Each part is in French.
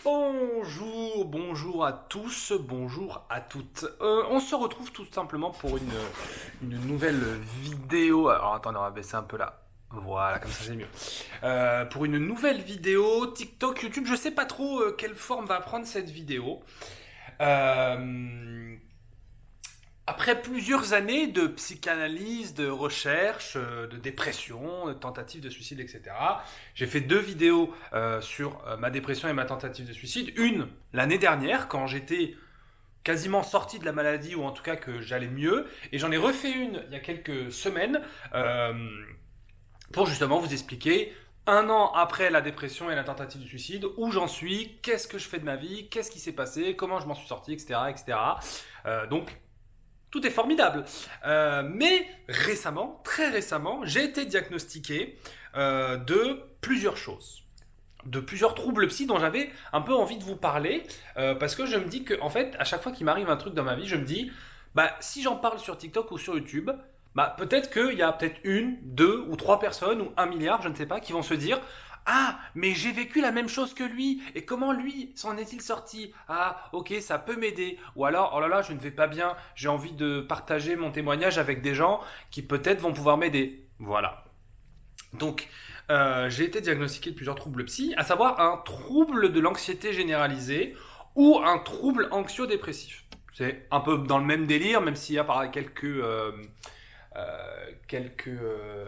Bonjour à tous, bonjour à toutes. On se retrouve tout simplement pour une nouvelle vidéo. Alors attendez, on va baisser un peu là. Voilà, comme ça c'est mieux. Pour une nouvelle vidéo TikTok, YouTube, je sais pas trop quelle forme va prendre cette vidéo. Euh, Après plusieurs années de psychanalyse, de recherche, de dépression, de tentative de suicide, etc., j'ai fait deux vidéos sur ma dépression et ma tentative de suicide. Une l'année dernière, quand j'étais quasiment sorti de la maladie, ou en tout cas que j'allais mieux, et j'en ai refait une il y a quelques semaines euh, pour justement vous expliquer un an après la dépression et la tentative de suicide, où j'en suis, qu'est-ce que je fais de ma vie, qu'est-ce qui s'est passé, comment je m'en suis sorti, etc. etc. Donc tout est formidable. Mais récemment, très récemment, j'ai été diagnostiqué de plusieurs choses. De plusieurs troubles psy dont j'avais un peu envie de vous parler. Parce que je me dis que, en fait, à chaque fois qu'il m'arrive un truc dans ma vie, je me dis, bah, si j'en parle sur TikTok ou sur YouTube, bah, peut-être qu'il y a peut-être une, deux ou trois personnes ou 1 milliard, je ne sais pas, qui vont se dire, ah, mais j'ai vécu la même chose que lui, et comment lui s'en est-il sorti? Ah, ok, ça peut m'aider. Ou alors, oh là là, je ne vais pas bien, j'ai envie de partager mon témoignage avec des gens qui peut-être vont pouvoir m'aider. Voilà. Donc, j'ai été diagnostiqué de plusieurs troubles psy, à savoir un trouble de l'anxiété généralisée ou un trouble anxio-dépressif. C'est un peu dans le même délire, même s'il y a quelques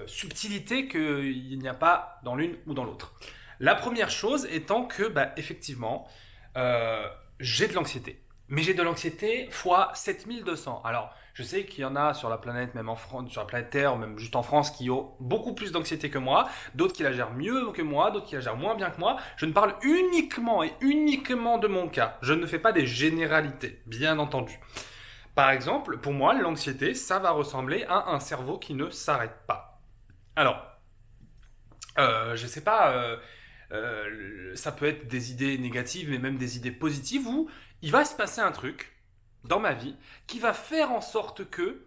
subtilités qu'il n'y a pas dans l'une ou dans l'autre. La première chose étant que, bah, effectivement, euh, j'ai de l'anxiété. Mais j'ai de l'anxiété fois 7200. Alors, je sais qu'il y en a sur la planète, même en France, sur la planète Terre, même juste en France, qui ont beaucoup plus d'anxiété que moi, d'autres qui la gèrent mieux que moi, d'autres qui la gèrent moins bien que moi. Je ne parle uniquement et uniquement de mon cas. Je ne fais pas des généralités, bien entendu. Par exemple, pour moi, l'anxiété, ça va ressembler à un cerveau qui ne s'arrête pas. Alors, je sais pas, ça peut être des idées négatives, mais même des idées positives où il va se passer un truc dans ma vie qui va faire en sorte que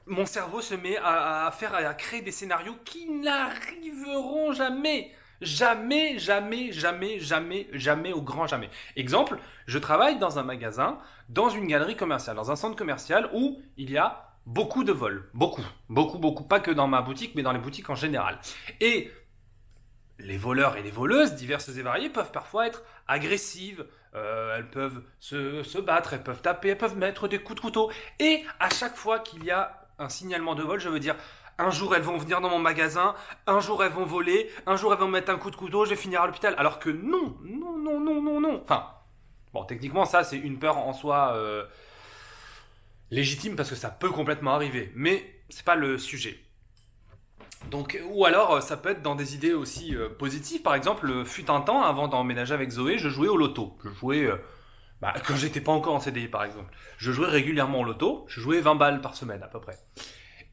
mon cerveau se met à créer des scénarios qui n'arriveront jamais. Jamais, jamais, jamais, jamais, jamais, au grand jamais. Exemple, je travaille dans un magasin, dans une galerie commerciale, dans un centre commercial où il y a beaucoup de vols. Beaucoup, beaucoup, beaucoup. Pas que dans ma boutique, mais dans les boutiques en général. Et les voleurs et les voleuses, diverses et variées, peuvent parfois être agressives, elles peuvent se battre, elles peuvent taper, elles peuvent mettre des coups de couteau. Et à chaque fois qu'il y a un signalement de vol, je veux dire, un jour elles vont venir dans mon magasin, un jour elles vont voler, un jour elles vont me mettre un coup de couteau, je vais finir à l'hôpital. Alors que non, non, non, non, non, non. Enfin, bon, techniquement, ça, c'est une peur en soi légitime parce que ça peut complètement arriver. Mais c'est pas le sujet. Donc, ou alors, ça peut être dans des idées aussi positives. Par exemple, fut un temps, avant d'emménager avec Zoé, je jouais au loto. Je jouais, quand j'étais pas encore en CDI, par exemple. Je jouais régulièrement au loto. Je jouais 20 balles par semaine, à peu près.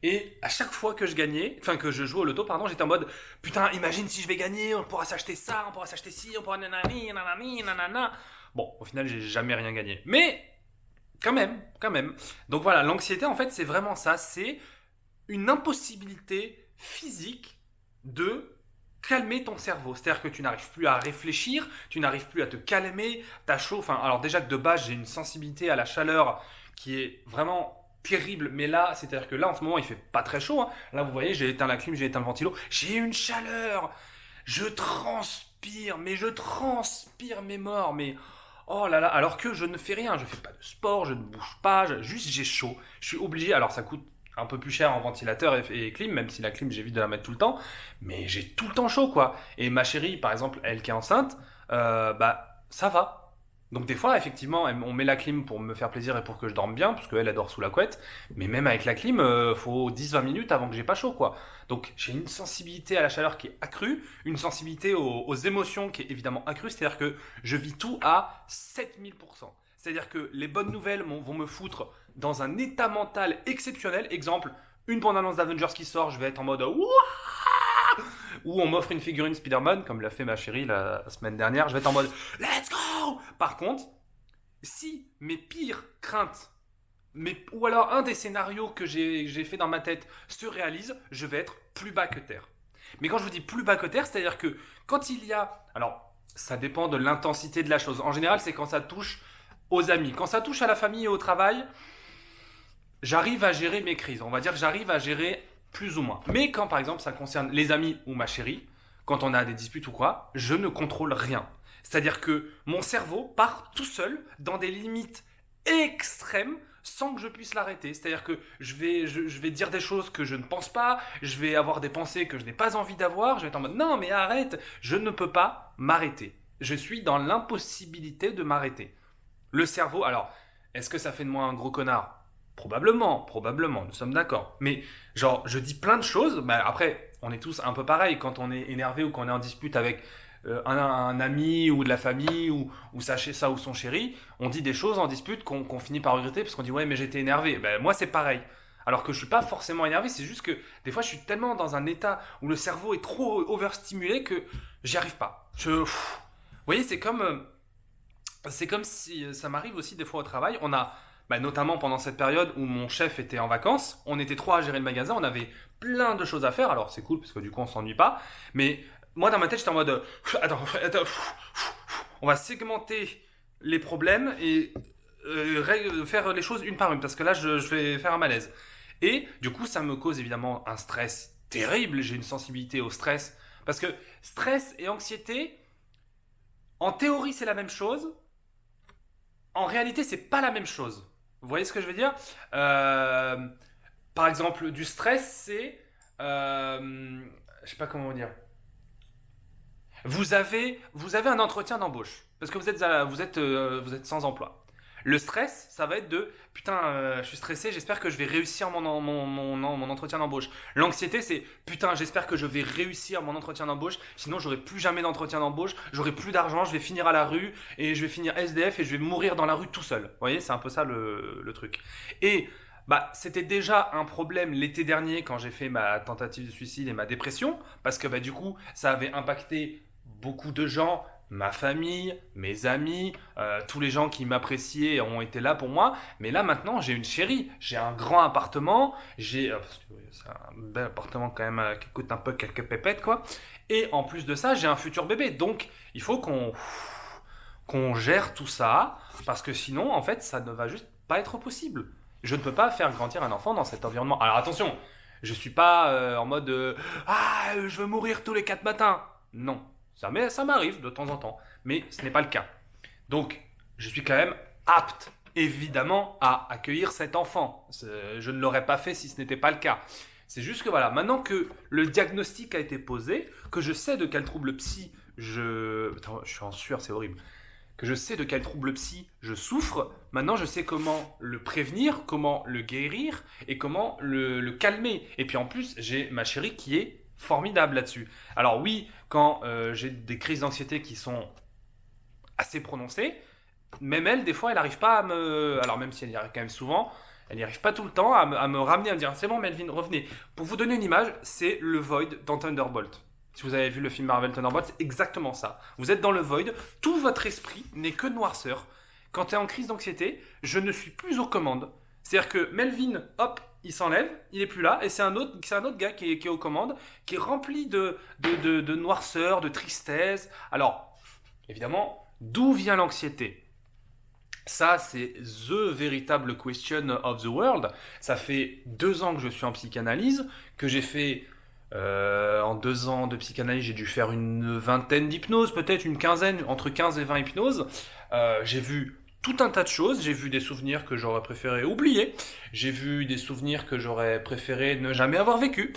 Et à chaque fois que je gagnais, enfin que je jouais au loto, pardon, j'étais en mode putain, imagine si je vais gagner, on pourra s'acheter ça, on pourra s'acheter ci, on pourra nanani, nanani, nanana. Bon, au final, j'ai jamais rien gagné. Mais quand même, quand même. Donc voilà, l'anxiété, en fait, c'est vraiment ça. C'est une impossibilité physique de calmer ton cerveau. C'est-à-dire que tu n'arrives plus à réfléchir, tu n'arrives plus à te calmer, t'as chaud. Enfin, alors déjà que de base, j'ai une sensibilité à la chaleur qui est vraiment terrible, mais là, c'est-à-dire que là, en ce moment, il fait pas très chaud, hein. Là, vous voyez, j'ai éteint la clim, j'ai éteint le ventilo. J'ai une chaleur. Je transpire, mais je transpire mes morts, mais oh là là, alors que je ne fais rien, je fais pas de sport, je ne bouge pas, juste j'ai chaud. Je suis obligé, alors ça coûte un peu plus cher en ventilateur et clim, même si la clim j'évite de la mettre tout le temps, mais j'ai tout le temps chaud quoi. Et ma chérie, par exemple, elle qui est enceinte, bah ça va. Donc des fois, effectivement, on met la clim pour me faire plaisir et pour que je dorme bien, parce qu'elle dort sous la couette, mais même avec la clim, faut 10-20 minutes avant que j'ai pas chaud quoi. Donc j'ai une sensibilité à la chaleur qui est accrue, une sensibilité aux émotions qui est évidemment accrue, c'est-à-dire que je vis tout à 7000%. C'est-à-dire que les bonnes nouvelles vont me foutre dans un état mental exceptionnel. Exemple, une bande-annonce d'Avengers qui sort, je vais être en mode Ouah, ou on m'offre une figurine Spider-Man, comme l'a fait ma chérie la semaine dernière, je vais être en mode Let's go. Par contre, si mes pires craintes, ou alors un des scénarios que j'ai fait dans ma tête se réalise, je vais être plus bas que terre. Mais quand je vous dis plus bas que terre, c'est-à-dire que quand il y a... Alors, Ça dépend de l'intensité de la chose. En général, c'est quand ça touche aux amis. Quand ça touche à la famille et au travail, j'arrive à gérer mes crises. On va dire que j'arrive à gérer plus ou moins. Mais quand par exemple ça concerne les amis ou ma chérie, quand on a des disputes ou quoi, je ne contrôle rien. C'est-à-dire que mon cerveau part tout seul dans des limites extrêmes sans que je puisse l'arrêter. C'est-à-dire que je vais dire des choses que je ne pense pas, je vais avoir des pensées que je n'ai pas envie d'avoir, je vais être en mode non mais arrête, je ne peux pas m'arrêter. Je suis dans l'impossibilité de m'arrêter. Le cerveau, alors, est-ce que ça fait de moi un gros connard? Probablement, nous sommes d'accord. Mais genre, je dis plein de choses, bah après, on est tous un peu pareil quand on est énervé ou quand on est en dispute avec un ami ou de la famille ou ça ou son chéri, on dit des choses en dispute qu'on finit par regretter parce qu'on dit ouais mais j'étais énervé. Ben moi c'est pareil. Alors que je suis pas forcément énervé, c'est juste que des fois je suis tellement dans un état où le cerveau est trop overstimulé que j'y arrive pas. Vous voyez, c'est comme si ça m'arrive aussi des fois au travail. On a, bah, notamment pendant cette période où mon chef était en vacances, on était trois à gérer le magasin, on avait plein de choses à faire. Alors c'est cool parce que du coup on s'ennuie pas. Mais moi dans ma tête j'étais en mode attends, on va segmenter les problèmes et faire les choses une par une parce que là je vais faire un malaise. Et du coup ça me cause évidemment un stress terrible. J'ai une sensibilité au stress parce que stress et anxiété, en théorie c'est la même chose. En réalité, c'est pas la même chose. Vous voyez ce que je veux dire? Euh, Par exemple, du stress, c'est, je sais pas comment vous dire. Vous avez un entretien d'embauche parce que vous êtes sans emploi. Le stress, ça va être de putain, je suis stressé, j'espère que je vais réussir mon entretien d'embauche. L'anxiété, c'est putain, j'espère que je vais réussir mon entretien d'embauche, sinon j'aurai plus jamais d'entretien d'embauche, j'aurai plus d'argent, je vais finir à la rue et je vais finir SDF et je vais mourir dans la rue tout seul. Vous voyez, c'est un peu ça le truc. Et bah, c'était déjà un problème l'été dernier quand j'ai fait ma tentative de suicide et ma dépression, parce que bah, du coup, ça avait impacté beaucoup de gens, ma famille, mes amis, tous les gens qui m'appréciaient ont été là pour moi. Mais là maintenant, j'ai une chérie, j'ai un grand appartement, parce que, c'est un bel appartement quand même qui coûte un peu quelques pépettes quoi. Et en plus de ça, j'ai un futur bébé. Donc il faut qu'on gère tout ça parce que sinon, en fait, ça ne va juste pas être possible. Je ne peux pas faire grandir un enfant dans cet environnement. Alors attention, je suis pas en mode je veux mourir tous les 4 matins. Non, ça m'arrive de temps en temps, mais ce n'est pas le cas. Donc, je suis quand même apte, évidemment, à accueillir cet enfant. Je ne l'aurais pas fait si ce n'était pas le cas. C'est juste que voilà, maintenant que le diagnostic a été posé, que je sais de quel trouble psy Attends, je suis en sueur, c'est horrible. Que je sais de quel trouble psy je souffre, maintenant je sais comment le prévenir, comment le guérir et comment le calmer. Et puis en plus, j'ai ma chérie qui est formidable là-dessus. Alors oui, quand j'ai des crises d'anxiété qui sont assez prononcées, même elle, des fois, elle n'arrive pas à me... Alors même si elle y arrive quand même souvent, elle n'y arrive pas tout le temps à me ramener, à me dire c'est bon Melvin, revenez. Pour vous donner une image, c'est le Void dans Thunderbolt. Si vous avez vu le film Marvel Thunderbolt, c'est exactement ça. Vous êtes dans le Void, tout votre esprit n'est que noirceur. Quand tu es en crise d'anxiété, je ne suis plus aux commandes. C'est-à-dire que Melvin, hop, il s'enlève, il est plus là, et c'est un autre gars qui est aux commandes, qui est rempli de noirceur, de tristesse. Alors, évidemment, d'où vient l'anxiété? Ça, c'est the véritable question of the world. Ça fait 2 ans que je suis en psychanalyse, que j'ai fait en 2 ans de psychanalyse, j'ai dû faire une vingtaine d'hypnoses, peut-être une quinzaine, entre 15 et 20 hypnoses. J'ai vu tout un tas de choses. J'ai vu des souvenirs que j'aurais préféré oublier. J'ai vu des souvenirs que j'aurais préféré ne jamais avoir vécu.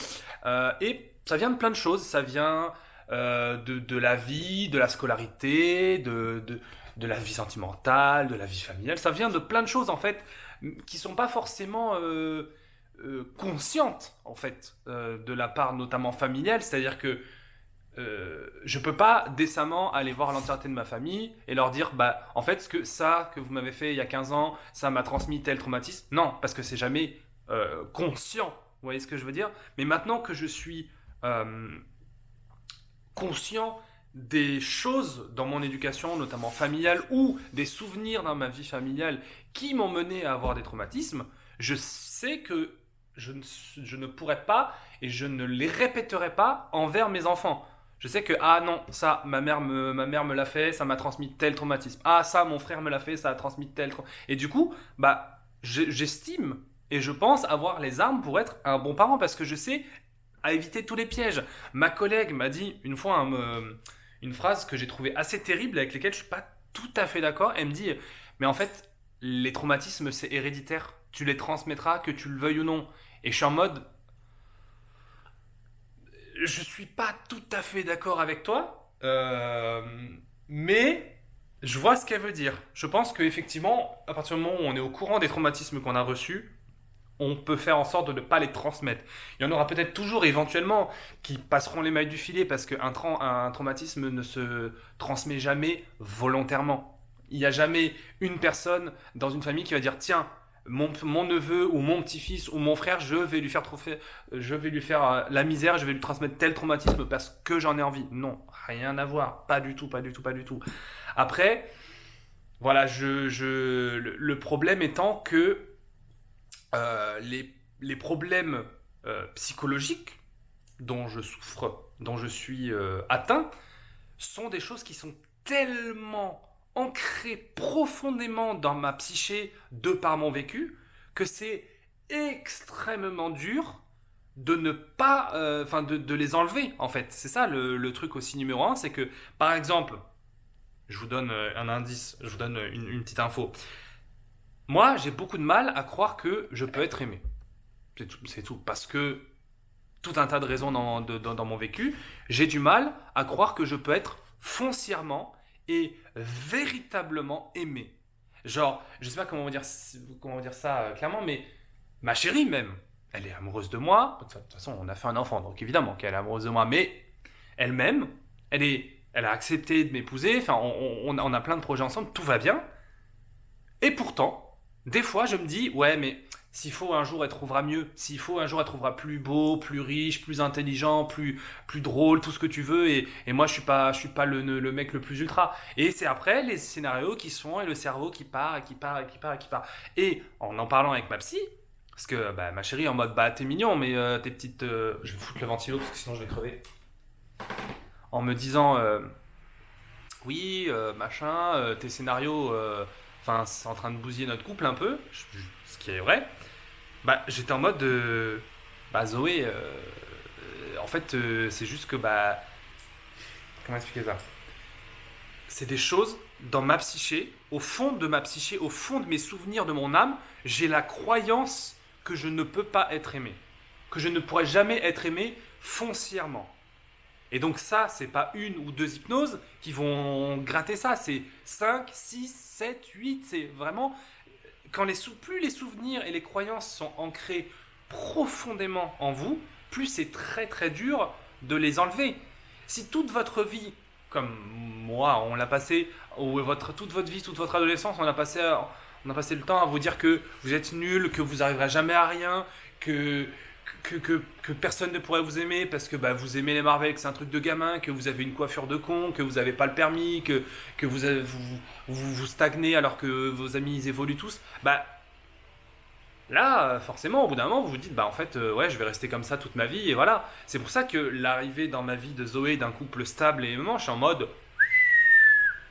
Et ça vient de plein de choses. Ça vient de la vie, de la scolarité, de la vie sentimentale, de la vie familiale. Ça vient de plein de choses en fait qui sont pas forcément conscientes en fait de la part notamment familiale. C'est-à-dire que je peux pas décemment aller voir l'entièreté de ma famille et leur dire bah en fait ça que vous m'avez fait il y a 15 ans, ça m'a transmis tel traumatisme. Non, parce que c'est jamais conscient. Vous voyez ce que je veux dire? Mais maintenant que je suis conscient des choses dans mon éducation, notamment familiale, ou des souvenirs dans ma vie familiale qui m'ont mené à avoir des traumatismes, je sais que je ne pourrais pas et je ne les répéterai pas envers mes enfants. Je sais que, ah non, ça, ma mère me l'a fait, ça m'a transmis tel traumatisme. Ah, ça, mon frère me l'a fait, ça a transmis tel traumatisme. Et du coup, bah, j'estime et je pense avoir les armes pour être un bon parent parce que je sais à éviter tous les pièges. Ma collègue m'a dit une fois une phrase que j'ai trouvée assez terrible, avec laquelle je suis pas tout à fait d'accord. Elle me dit, mais en fait, les traumatismes, c'est héréditaire. Tu les transmettras, que tu le veuilles ou non. Et je suis en mode, je suis pas tout à fait d'accord avec toi, mais je vois ce qu'elle veut dire. Je pense qu'effectivement, à partir du moment où on est au courant des traumatismes qu'on a reçus, on peut faire en sorte de ne pas les transmettre. Il y en aura peut-être toujours éventuellement qui passeront les mailles du filet parce qu'un traumatisme ne se transmet jamais volontairement. Il n'y a jamais une personne dans une famille qui va dire tiens, mon neveu ou mon petit-fils ou mon frère, je vais lui faire la misère, je vais lui transmettre tel traumatisme parce que j'en ai envie. Non, rien à voir, pas du tout, pas du tout, pas du tout. Après, voilà, le problème étant que les problèmes psychologiques dont je souffre, dont je suis atteint, sont des choses qui sont tellement ancrées profondément dans ma psyché de par mon vécu que c'est extrêmement dur de ne pas, enfin de les enlever en fait. C'est ça le truc aussi numéro un, c'est que par exemple, je vous donne un indice, je vous donne une petite info. Moi, j'ai beaucoup de mal à croire que je peux être aimé. C'est tout, c'est tout. Parce que tout un tas de raisons dans mon vécu, j'ai du mal à croire que je peux être foncièrement et véritablement aimé. Genre, je sais pas comment dire ça clairement, mais ma chérie même, elle est amoureuse de moi. De toute façon, on a fait un enfant, donc évidemment qu'elle est amoureuse de moi, mais elle-même, elle a accepté de m'épouser. Enfin, on a plein de projets ensemble, tout va bien. Et pourtant, des fois, je me dis, ouais, mais s'il faut un jour, elle trouvera mieux. S'il faut un jour, elle trouvera plus beau, plus riche, plus intelligent, plus drôle, tout ce que tu veux. Et moi, je suis pas le mec le plus ultra. Et c'est après les scénarios qui sont et le cerveau qui part, et qui part, et qui part, et qui part. Et en parlant avec ma psy, parce que bah, ma chérie en mode, bah t'es mignon, mais tes petites... je vais foutre le ventilo parce que sinon je vais crever. En me disant, oui, machin, tes scénarios... enfin, c'est en train de bousiller notre couple un peu, ce qui est vrai. Bah, j'étais en mode, bah Zoé, en fait, c'est juste que bah, comment expliquer ça? C'est des choses dans ma psyché, au fond de ma psyché, au fond de mes souvenirs de mon âme, j'ai la croyance que je ne peux pas être aimé, que je ne pourrai jamais être aimé foncièrement. Et donc ça, c'est pas une ou deux hypnoses qui vont gratter ça, c'est 5, 6, 7, 8, c'est vraiment quand plus les souvenirs et les croyances sont ancrés profondément en vous, plus c'est très très dur de les enlever. Si toute votre vie, comme moi, on l'a passé, ou toute votre vie, toute votre adolescence, on a passé le temps à vous dire que vous êtes nul, que vous n'arriverez jamais à rien, que, que personne ne pourrait vous aimer parce que bah, vous aimez les Marvel, que c'est un truc de gamin, que vous avez une coiffure de con, que vous n'avez pas le permis, que vous stagnez alors que vos amis ils évoluent tous, bah là, forcément, au bout d'un moment, vous vous dites, bah en fait, ouais, je vais rester comme ça toute ma vie, et voilà. C'est pour ça que l'arrivée dans ma vie de Zoé, d'un couple stable et aimant, je suis en mode,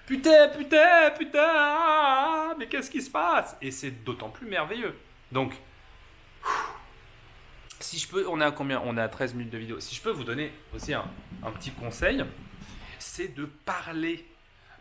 putain, putain, putain, mais qu'est-ce qui se passe? Et c'est d'autant plus merveilleux. Donc, si je peux, on est à combien? On est à 13 minutes de vidéo. Si je peux vous donner aussi un petit conseil, c'est de parler.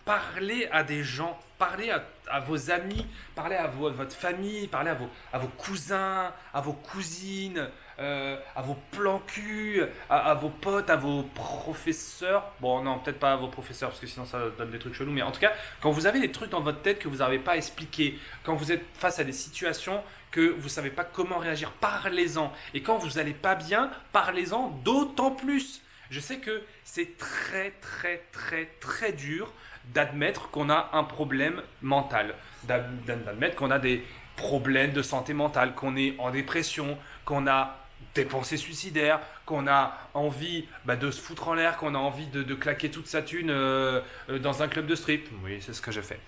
Parler à des gens, parler à vos amis, parler à votre famille, parler à vos cousins, à vos cousines, à vos plans cul, à vos potes, à vos professeurs. Bon, non, peut-être pas à vos professeurs, parce que sinon ça donne des trucs chelous, mais en tout cas, quand vous avez des trucs dans votre tête que vous n'arrivez pas à expliquer, quand vous êtes face à des situations que vous ne savez pas comment réagir, parlez-en. Et quand vous n'allez pas bien, parlez-en d'autant plus. Je sais que c'est très très très très dur d'admettre qu'on a un problème mental, d'admettre qu'on a des problèmes de santé mentale, qu'on est en dépression, qu'on a des pensées suicidaires, qu'on a envie bah, de se foutre en l'air, qu'on a envie de claquer toute sa thune dans un club de strip. Oui, c'est ce que je fais.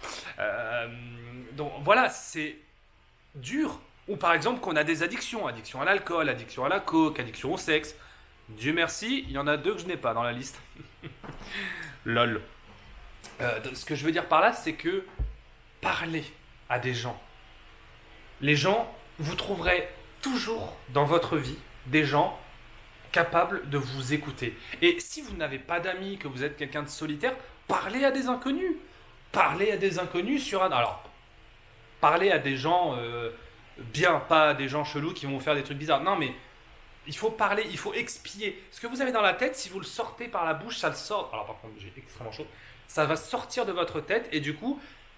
Donc voilà, c'est dur. Ou par exemple qu'on a des addictions, addiction à l'alcool, addiction à la coke, addiction au sexe. Dieu merci, il y en a 2 que je n'ai pas dans la liste. Lol. Ce que je veux dire par là, c'est que parler à des gens. Les gens, vous trouverez toujours dans votre vie des gens capables de vous écouter. Et si vous n'avez pas d'amis, que vous êtes quelqu'un de solitaire, parlez à des inconnus. Parlez à des inconnus sur un... Alors, parlez à des gens bien, pas à des gens chelous qui vont vous faire des trucs bizarres. Non, mais il faut parler, il faut expier. Ce que vous avez dans la tête, si vous le sortez par la bouche, ça le sort. Alors par contre, j'ai extrêmement chaud. Ça va sortir de votre tête et du coup,